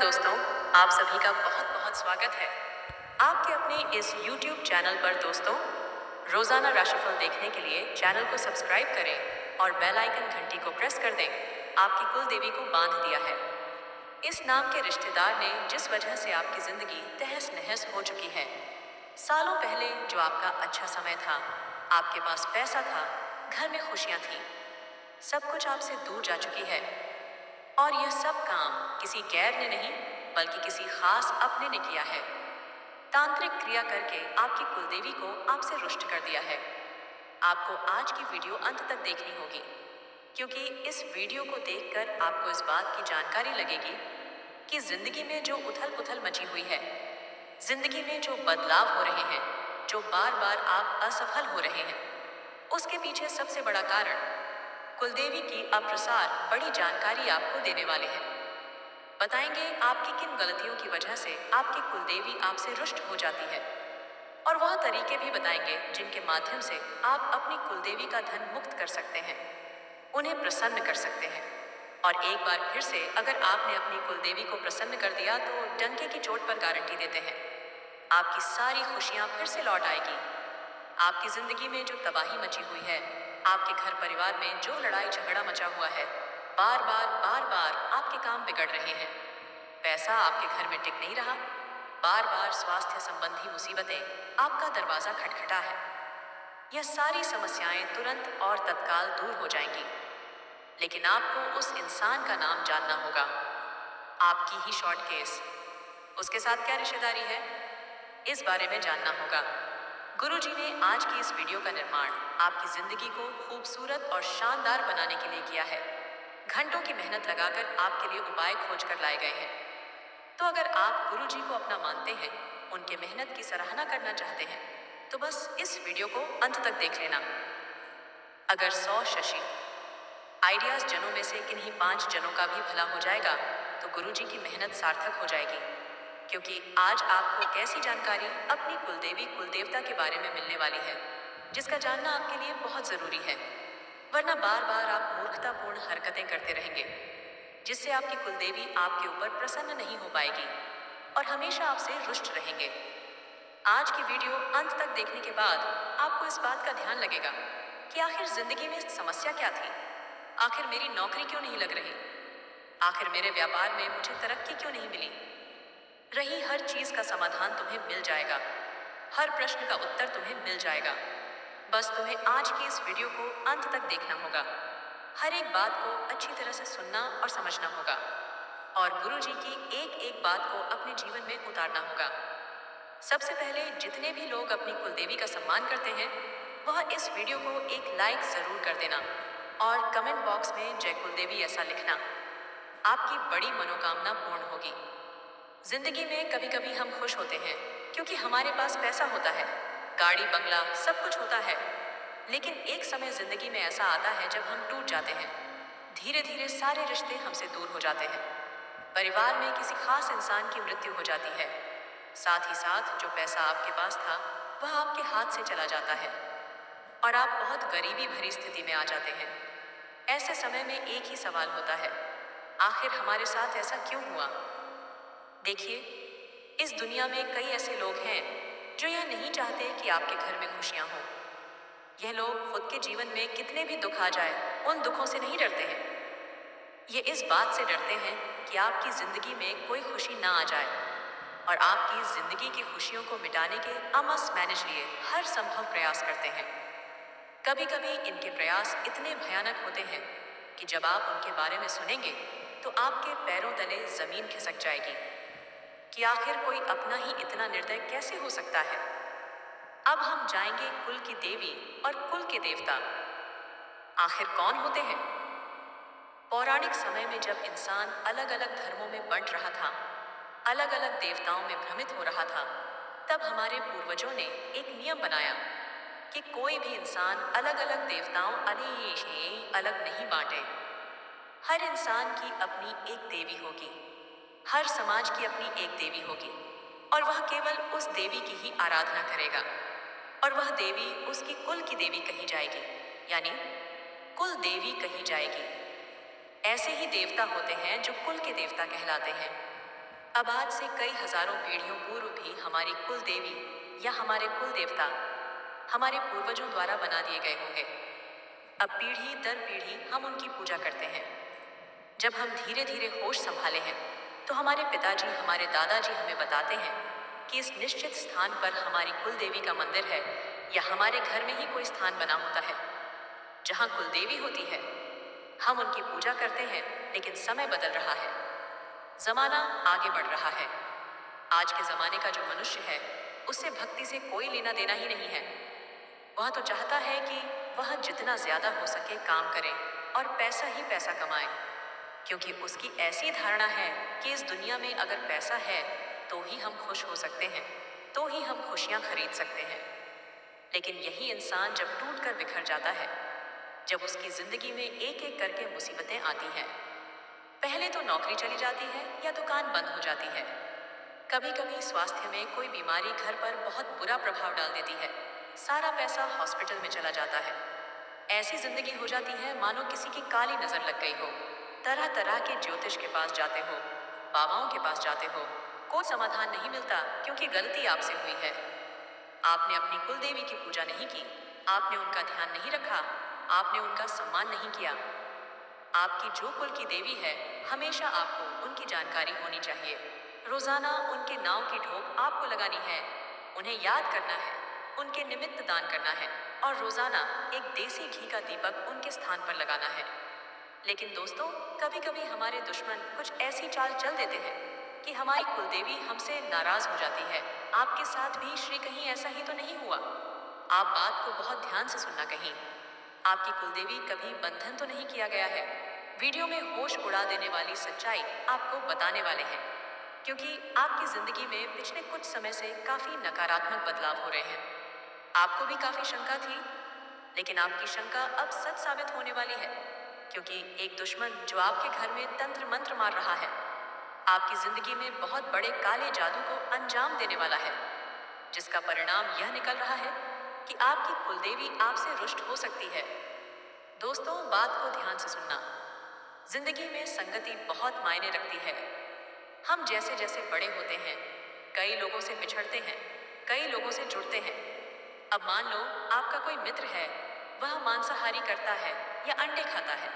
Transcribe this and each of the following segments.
दोस्तों, आप सभी का बहुत बहुत स्वागत है आपके अपने इस YouTube चैनल पर। दोस्तों, रोजाना राशिफल देखने के लिए चैनल को सब्सक्राइब करें और बेल आइकन घंटी को प्रेस कर दें। आपकी कुल देवी को बांध दिया है। इस नाम के रिश्तेदार ने जिस वजह से आपकी जिंदगी तहस नहस हो चुकी है। सालों पहले जो आपका अच्छा समय था, आपके पास पैसा था, घर में खुशियां थी, सब कुछ आपसे दूर जा चुकी है। और यह सब काम किसी गैर ने नहीं बल्कि किसी खास अपने ने किया है। तांत्रिक क्रिया करके आपकी कुलदेवी को आपसे रुष्ट कर दिया है। आपको आज की वीडियो अंत तक देखनी होगी, क्योंकि इस वीडियो को देखकर आपको इस बात की जानकारी लगेगी कि जिंदगी में जो उथल पुथल मची हुई है, जिंदगी में जो बदलाव हो रहे हैं, जो बार बार आप असफल हो रहे हैं, उसके पीछे सबसे बड़ा कारण कुलदेवी की अप्रसार बड़ी जानकारी आपको देने वाले हैं। बताएंगे आपकी किन गलतियों की वजह से आपकी कुलदेवी आपसे रुष्ट हो जाती है, और वह तरीके भी बताएंगे जिनके माध्यम से आप अपनी कुलदेवी का धन मुक्त कर सकते हैं, उन्हें प्रसन्न कर सकते हैं। और एक बार फिर से अगर आपने अपनी कुलदेवी को प्रसन्न कर दिया तो डंके की चोट पर गारंटी देते हैं, आपकी सारी खुशियां फिर से लौट आएगी। आपकी जिंदगी में जो तबाही मची हुई है, आपके घर परिवार में जो लड़ाई झगड़ा मचा हुआ है, बार बार आपके काम बिगड़ रहे हैं, पैसा आपके घर में टिक नहीं रहा, बार बार स्वास्थ्य संबंधी मुसीबतें आपका दरवाजा खटखटा है, यह सारी समस्याएं तुरंत और तत्काल दूर हो जाएंगी। लेकिन आपको उस इंसान का नाम जानना होगा, आपकी ही शॉर्ट केस, उसके साथ क्या रिश्तेदारी है, इस बारे में जानना होगा। गुरुजी ने आज की इस वीडियो का निर्माण आपकी जिंदगी को खूबसूरत और शानदार बनाने के लिए किया है। घंटों की मेहनत लगाकर आपके लिए उपाय खोज कर लाए गए हैं। तो अगर आप गुरुजी को अपना मानते हैं, उनके मेहनत की सराहना करना चाहते हैं, तो बस इस वीडियो को अंत तक देख लेना। अगर 100 शशि आइडियाज जनों में से किन्हीं 5 जनों का भी भला हो जाएगा तो गुरुजी की मेहनत सार्थक हो जाएगी, क्योंकि आज आपको एक ऐसी जानकारी अपनी कुलदेवी कुलदेवता के बारे में मिलने वाली है जिसका जानना आपके लिए बहुत जरूरी है। वरना बार बार आप मूर्खतापूर्ण हरकतें करते रहेंगे, जिससे आपकी कुलदेवी आपके ऊपर प्रसन्न नहीं हो पाएगी और हमेशा आपसे रुष्ट रहेंगे। आज की वीडियो अंत तक देखने के बाद आपको इस बात का ध्यान लगेगा कि आखिर जिंदगी में समस्या क्या थी, आखिर मेरी नौकरी क्यों नहीं लग रही, आखिर मेरे व्यापार में मुझे तरक्की क्यों नहीं मिली। रही हर चीज का समाधान तुम्हें मिल जाएगा, हर प्रश्न का उत्तर तुम्हें मिल जाएगा। बस तुम्हें आज की इस वीडियो को अंत तक देखना होगा, हर एक बात को अच्छी तरह से सुनना और समझना होगा, और गुरुजी की एक एक बात को अपने जीवन में उतारना होगा। सबसे पहले जितने भी लोग अपनी कुलदेवी का सम्मान करते हैं, वह इस वीडियो को एक लाइक जरूर कर देना और कमेंट बॉक्स में जय कुलदेवी ऐसा लिखना। आपकी बड़ी मनोकामना पूर्ण होगी। जिंदगी में कभी कभी हम खुश होते हैं क्योंकि हमारे पास पैसा होता है, गाड़ी बंगला सब कुछ होता है। लेकिन एक समय जिंदगी में ऐसा आता है जब हम टूट जाते हैं, धीरे धीरे सारे रिश्ते हमसे दूर हो जाते हैं, परिवार में किसी खास इंसान की मृत्यु हो जाती है, साथ ही साथ जो पैसा आपके पास था वह आपके हाथ से चला जाता है और आप बहुत गरीबी भरी स्थिति में आ जाते हैं। ऐसे समय में एक ही सवाल होता है, आखिर हमारे साथ ऐसा क्यों हुआ। देखिए, इस दुनिया में कई ऐसे लोग हैं जो यह नहीं चाहते कि आपके घर में खुशियां हों। यह लोग खुद के जीवन में कितने भी दुख आ जाए, उन दुखों से नहीं डरते हैं। ये इस बात से डरते हैं कि आपकी जिंदगी में कोई खुशी ना आ जाए और आपकी जिंदगी की खुशियों को मिटाने के अमस मैनेज लिए हर संभव प्रयास करते हैं। कभी कभी इनके प्रयास इतने भयानक होते हैं कि जब आप उनके बारे में सुनेंगे तो आपके पैरों तले जमीन खिसक जाएगी कि आखिर कोई अपना ही इतना निर्दय कैसे हो सकता है। अब हम जाएंगे कुल की देवी और कुल के देवता आखिर कौन होते हैं। पौराणिक समय में जब इंसान अलग अलग धर्मों में बंट रहा था, अलग अलग देवताओं में भ्रमित हो रहा था, तब हमारे पूर्वजों ने एक नियम बनाया कि कोई भी इंसान अलग अलग देवताओं अलग नहीं बांटे। हर इंसान की अपनी एक देवी होगी, हर समाज की अपनी एक देवी होगी, और वह केवल उस देवी की ही आराधना करेगा, और वह देवी उसकी कुल की देवी कही जाएगी, यानी कुल देवी कही जाएगी। ऐसे ही देवता होते हैं जो कुल के देवता कहलाते हैं। अब आज से कई हजारों पीढ़ियों पूर्व भी हमारी कुल देवी या हमारे कुल देवता हमारे पूर्वजों द्वारा बना दिए गए होंगे। अब पीढ़ी दर पीढ़ी हम उनकी पूजा करते हैं। जब हम धीरे धीरे होश संभाले हैं तो हमारे पिताजी हमारे दादाजी हमें बताते हैं कि इस निश्चित स्थान पर हमारी कुल देवी का मंदिर है या हमारे घर में ही कोई स्थान बना होता है जहाँ कुल देवी होती है। हम उनकी पूजा करते हैं, लेकिन समय बदल रहा है, जमाना आगे बढ़ रहा है। आज के जमाने का जो मनुष्य है उससे भक्ति से कोई लेना देना ही नहीं है। वह तो चाहता है कि वह जितना ज्यादा हो सके काम करे और पैसा ही पैसा कमाए, क्योंकि उसकी ऐसी धारणा है कि इस दुनिया में अगर पैसा है तो ही हम खुश हो सकते हैं, तो ही हम खुशियां खरीद सकते हैं। लेकिन यही इंसान जब टूट कर बिखर जाता है, जब उसकी जिंदगी में एक एक करके मुसीबतें आती हैं, पहले तो नौकरी चली जाती है या दुकान बंद हो जाती है, कभी कभी स्वास्थ्य में कोई बीमारी घर पर बहुत बुरा प्रभाव डाल देती है, सारा पैसा हॉस्पिटल में चला जाता है। ऐसी जिंदगी हो जाती है मानो किसी की काली नजर लग गई हो। तरह तरह के ज्योतिष के पास जाते हो, बाबाओं के पास जाते हो, कोई समाधान नहीं मिलता, क्योंकि गलती आपसे हुई है। आपने अपनी कुल देवी की पूजा नहीं की, आपने उनका ध्यान नहीं रखा, आपने उनका सम्मान नहीं किया। आपकी जो कुल की देवी है, हमेशा आपको उनकी जानकारी होनी चाहिए। रोजाना उनके नाव की ढोक आपको लगानी है, उन्हें याद करना है, उनके निमित्त दान करना है और रोजाना एक देसी घी का दीपक उनके स्थान पर लगाना है। लेकिन दोस्तों, कभी कभी हमारे दुश्मन कुछ ऐसी चाल चल देते हैं कि हमारी कुलदेवी हमसे नाराज हो जाती है। आपके साथ भी श्री कहीं ऐसा ही तो नहीं हुआ? आप बात को बहुत ध्यान से सुनना। कहीं आपकी कुलदेवी कभी बंधन तो नहीं किया गया है? वीडियो में होश उड़ा देने वाली सच्चाई आपको बताने वाले हैं, क्योंकि आपकी जिंदगी में पिछले कुछ समय से काफी नकारात्मक बदलाव हो रहे हैं। आपको भी काफी शंका थी, लेकिन आपकी शंका अब सच साबित होने वाली है, क्योंकि एक दुश्मन जो आपके घर में तंत्र मंत्र मार रहा है, आपकी जिंदगी में बहुत बड़े काले जादू को अंजाम देने वाला है, जिसका परिणाम यह निकल रहा है कि आपकी कुलदेवी आपसे रुष्ट हो सकती है। दोस्तों, बात को ध्यान से सुनना। जिंदगी में संगति बहुत मायने रखती है। हम जैसे जैसे बड़े होते हैं, कई लोगों से बिछड़ते हैं, कई लोगों से जुड़ते हैं। अब मान लो आपका कोई मित्र है, वह मांसाहारी करता है या अंडे खाता है।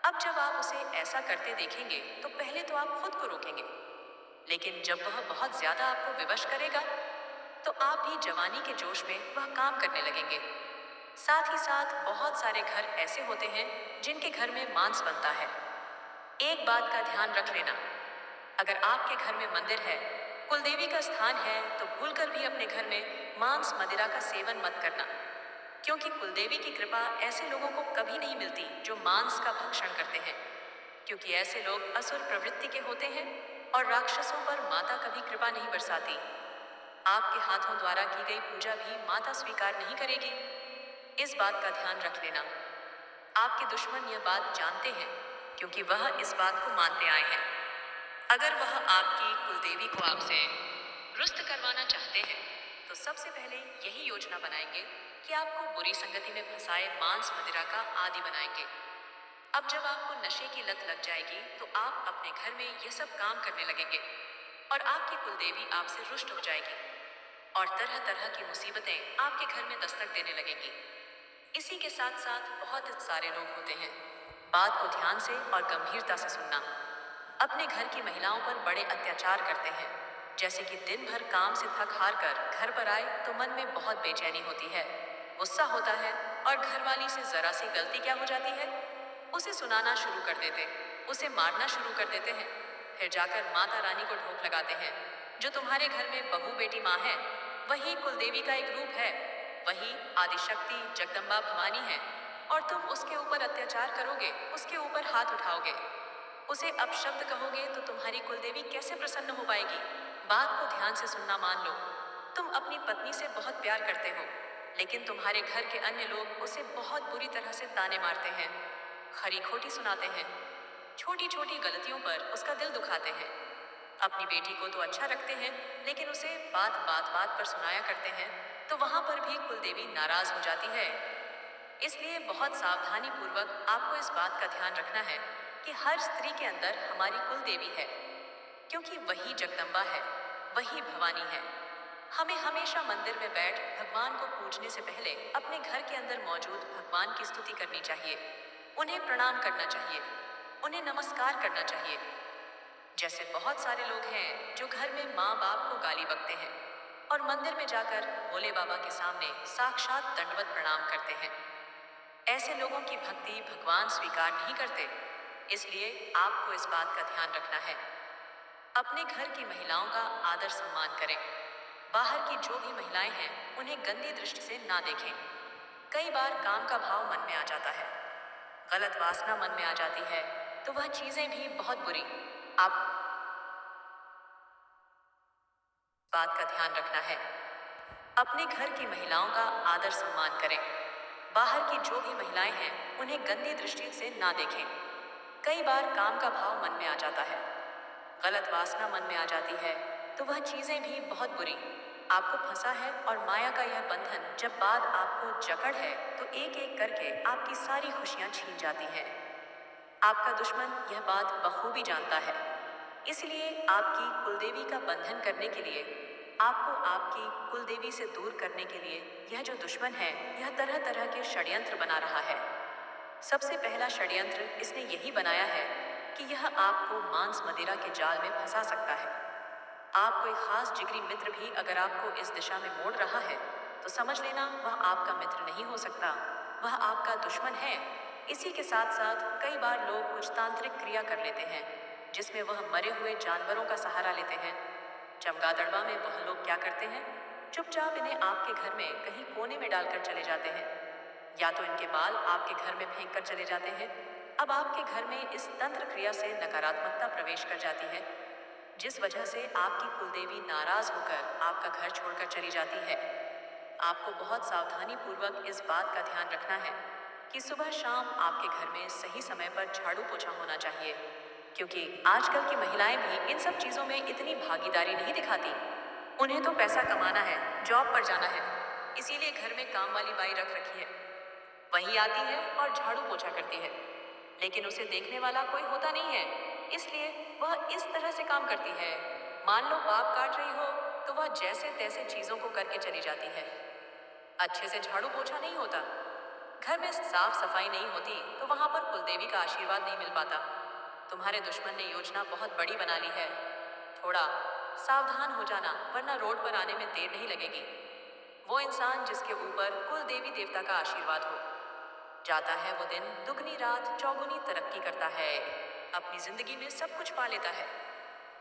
अब जब आप उसे ऐसा करते देखेंगे तो पहले तो आप खुद को रोकेंगे, लेकिन जब वह बहुत ज्यादा आपको विवश करेगा तो आप भी जवानी के जोश में वह काम करने लगेंगे। साथ ही साथ बहुत सारे घर ऐसे होते हैं जिनके घर में मांस बनता है। एक बात का ध्यान रख लेना, अगर आपके घर में मंदिर है, कुलदेवी का स्थान है, तो भूलकर भी अपने घर में मांस मदिरा का सेवन मत करना, क्योंकि कुलदेवी की कृपा ऐसे लोगों को कभी नहीं मिलती जो मांस का भक्षण करते हैं, क्योंकि ऐसे लोग असुर प्रवृत्ति के होते हैं और राक्षसों पर माता कभी कृपा नहीं बरसाती। आपके हाथों द्वारा की गई पूजा भी माता स्वीकार नहीं करेगी। इस बात का ध्यान रख लेना। आपके दुश्मन यह बात जानते हैं, क्योंकि वह इस बात को मानते आए हैं। अगर वह आपकी कुलदेवी को आपसे रुष्ट करवाना चाहते हैं तो सबसे पहले यही योजना बनाएंगे कि आपको बुरी संगति में फंसाए मांस मदिरा का आदी बनाएंगे। अब जब आपको नशे की लत लग जाएगी तो आप अपने घर में यह सब काम करने लगेंगे और आपकी कुलदेवी आपसे रुष्ट हो जाएगी और तरह तरह की मुसीबतें आपके घर में दस्तक देने लगेंगी। इसी के साथ साथ बहुत सारे लोग होते हैं, बात को ध्यान से और गंभीरता से सुनना, अपने घर की महिलाओं पर बड़े अत्याचार करते हैं। जैसे कि दिन भर काम से थक हार कर घर पर आए तो मन में बहुत बेचैनी होती है, गुस्सा होता है और घरवाली से जरा सी गलती क्या हो जाती है, उसे सुनाना शुरू कर देते, उसे मारना शुरू कर देते हैं। फिर जाकर माता रानी को ढोक लगाते हैं। जो तुम्हारे घर में बहू बेटी माँ है, वही कुलदेवी का एक रूप है, वही आदिशक्ति जगदम्बा भवानी है, और तुम उसके ऊपर अत्याचार करोगे, उसके ऊपर हाथ उठाओगे, उसे अपशब्द कहोगे तो तुम्हारी कुलदेवी कैसे प्रसन्न हो पाएगी? बात को ध्यान से सुनना। मान लो तुम अपनी पत्नी से बहुत प्यार करते हो, लेकिन तुम्हारे घर के अन्य लोग उसे बहुत बुरी तरह से ताने मारते हैं, खरी खोटी सुनाते हैं, छोटी छोटी गलतियों पर उसका दिल दुखाते हैं। अपनी बेटी को तो अच्छा रखते हैं, लेकिन उसे बात बात बात पर सुनाया करते हैं, तो वहां पर भी कुलदेवी नाराज हो जाती है। इसलिए बहुत सावधानी पूर्वक आपको इस बात का ध्यान रखना है कि हर स्त्री के अंदर हमारी कुल देवी है। क्योंकि वही जगदम्बा है, वही भवानी है। हमें हमेशा मंदिर में बैठ भगवान को पूजने से पहले अपने घर के अंदर मौजूद भगवान की स्तुति करनी चाहिए। उन्हें प्रणाम करना चाहिए, उन्हें नमस्कार करना चाहिए। जैसे बहुत सारे लोग हैं जो घर में माँ बाप को गाली बकते हैं और मंदिर में जाकर भोले बाबा के सामने साक्षात दंडवत प्रणाम करते हैं। ऐसे लोगों की भक्ति भगवान स्वीकार नहीं करते। इसलिए आपको इस बात का ध्यान रखना है। अपने घर की महिलाओं का आदर सम्मान करें। बाहर की जो भी महिलाएं हैं उन्हें गंदी दृष्टि से ना देखें। कई बार काम का भाव मन में आ जाता है, गलत वासना मन में आ जाती है, तो वह चीजें भी बहुत बुरी। आप बात का ध्यान रखना है। अपने घर की महिलाओं का आदर सम्मान करें। बाहर की जो भी महिलाएं हैं उन्हें गंदी दृष्टि से ना देखें। कई बार काम का भाव मन में आ जाता है, गलत वासना मन में आ जाती है, तो वह चीजें भी बहुत बुरी। आपको फंसा है और माया का यह बंधन जब बात आपको जकड़ है तो एक एक करके आपकी सारी खुशियां छीन जाती हैं। आपका दुश्मन यह बात बखूबी जानता है। इसलिए आपकी कुलदेवी का बंधन करने के लिए, आपको आपकी कुलदेवी से दूर करने के लिए यह जो दुश्मन है यह तरह तरह के षड्यंत्र बना रहा है। सबसे पहला षड्यंत्र इसने यही बनाया है कि यह आपको मांस मदिरा के जाल में फंसा सकता है। आप कोई खास जिगरी मित्र भी अगर आपको इस दिशा में मोड़ रहा है तो समझ लेना वह आपका मित्र नहीं हो सकता, वह आपका दुश्मन है। इसी के साथ साथ कई बार लोग कुछ तांत्रिक क्रिया कर लेते हैं जिसमें वह मरे हुए जानवरों का सहारा लेते हैं। चमगादड़वा में वह लोग क्या करते हैं, चुपचाप इन्हें आपके घर में कहीं कोने में डालकर चले जाते हैं, या तो इनके बाल आपके घर में फेंक कर चले जाते हैं। अब आपके घर में इस तंत्र क्रिया से नकारात्मकता प्रवेश कर जाती है, जिस वजह से आपकी कुलदेवी नाराज होकर आपका घर छोड़कर चली जाती है। आपको बहुत सावधानी पूर्वक इस बात का ध्यान रखना है कि सुबह शाम आपके घर में सही समय पर झाड़ू पोछा होना चाहिए, क्योंकि आजकल की महिलाएं भी इन सब चीजों में इतनी भागीदारी नहीं दिखाती। उन्हें तो पैसा कमाना है, जॉब पर जाना है, इसीलिए घर में काम वाली बाई रख रखी है। वही आती है और झाड़ू पोछा करती है, लेकिन उसे देखने वाला कोई होता नहीं है, इसलिए वह इस तरह से काम करती है। मान लो बाप काट रही हो तो वह जैसे तैसे चीजों को करके चली जाती है। अच्छे से झाड़ू पोछा नहीं होता, घर में साफ सफाई नहीं होती, तो वहां पर कुलदेवी का आशीर्वाद नहीं मिल पाता। तुम्हारे दुश्मन ने योजना बहुत बड़ी बना ली है। थोड़ा सावधान हो जाना, वरना रोड पर आने में देर नहीं लगेगी। वो इंसान जिसके ऊपर कुल देवी देवता का आशीर्वाद हो, जाता है वो दिन दुगनी रात चौगुनी तरक्की करता है, अपनी जिंदगी में सब कुछ पा लेता है।